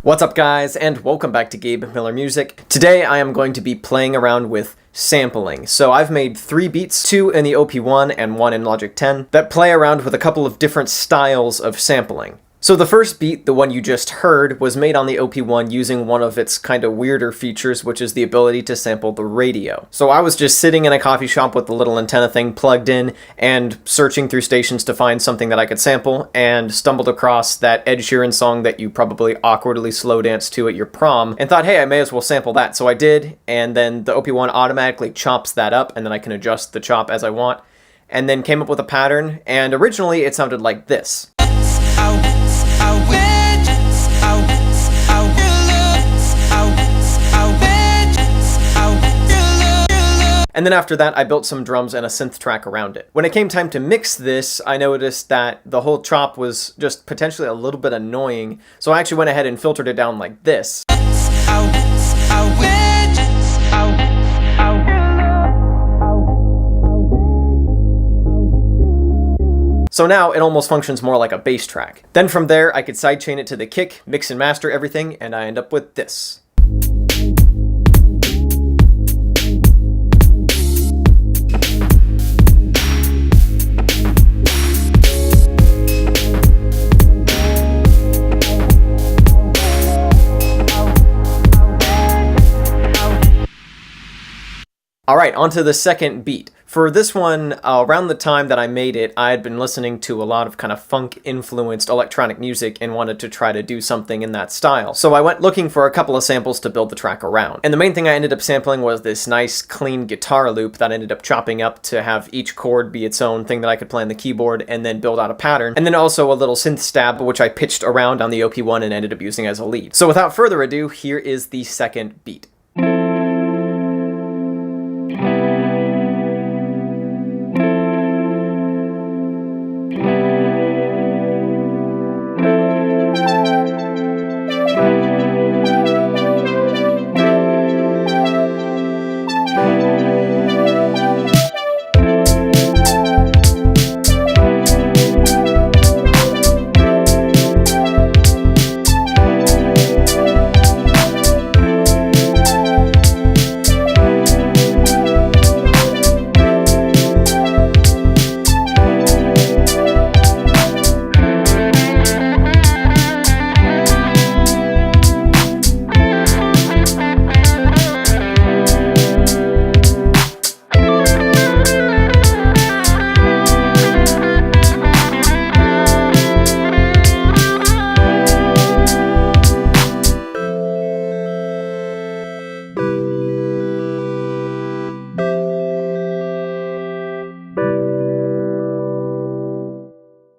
What's up guys, and welcome back to Gabe Miller Music. Today I am going to be playing around with sampling. So I've made 3 beats, 2 in the OP-1 and 1 in Logic 10, that play around with a couple of different styles of sampling. So the first beat, the one you just heard, was made on the OP-1 using one of its kind of weirder features, which is the ability to sample the radio. So I was just sitting in a coffee shop with the little antenna thing plugged in and searching through stations to find something that I could sample, and stumbled across that Ed Sheeran song that you probably awkwardly slow danced to at your prom, and thought, hey, I may as well sample that. So I did, and then the OP-1 automatically chops that up, and then I can adjust the chop as I want, and then came up with a pattern, and originally it sounded like this. And then after that, I built some drums and a synth track around it. When it came time to mix this, I noticed that the whole chop was just potentially a little bit annoying, so I actually went ahead and filtered it down like this. So now it almost functions more like a bass track. Then from there, I could sidechain it to the kick, mix and master everything, and I end up with this. Alright, on to the second beat. For this one, around the time that I made it, I had been listening to a lot of kind of funk-influenced electronic music and wanted to try to do something in that style. So I went looking for a couple of samples to build the track around. And the main thing I ended up sampling was this nice, clean guitar loop that I ended up chopping up to have each chord be its own thing that I could play on the keyboard and then build out a pattern. And then also a little synth stab, which I pitched around on the OP-1 and ended up using as a lead. So without further ado, here is the second beat.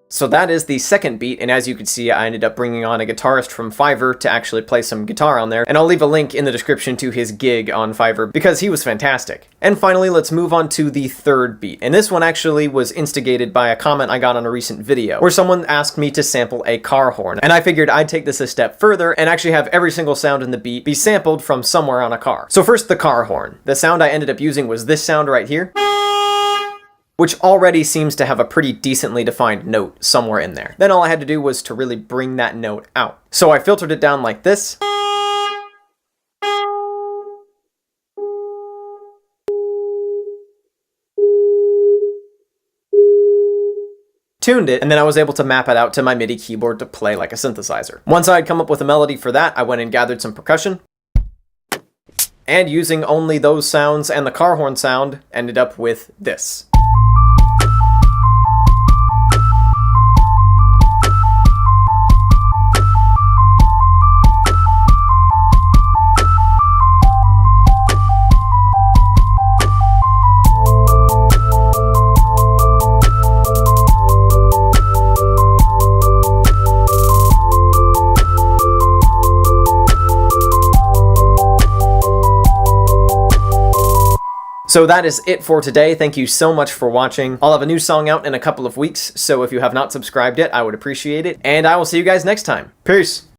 So that is the second beat, and as you can see, I ended up bringing on a guitarist from Fiverr to actually play some guitar on there, and I'll leave a link in the description to his gig on Fiverr because he was fantastic. And finally, let's move on to the third beat, and this one actually was instigated by a comment I got on a recent video where someone asked me to sample a car horn, and I figured I'd take this a step further and actually have every single sound in the beat be sampled from somewhere on a car. So first, the car horn. The sound I ended up using was this sound right here, which already seems to have a pretty decently defined note somewhere in there. Then all I had to do was to really bring that note out. So I filtered it down like this. Tuned it, and then I was able to map it out to my MIDI keyboard to play like a synthesizer. Once I had come up with a melody for that, I went and gathered some percussion, and using only those sounds and the car horn sound, ended up with this. So that is it for today. Thank you so much for watching. I'll have a new song out in a couple of weeks, so if you have not subscribed yet, I would appreciate it. And I will see you guys next time. Peace!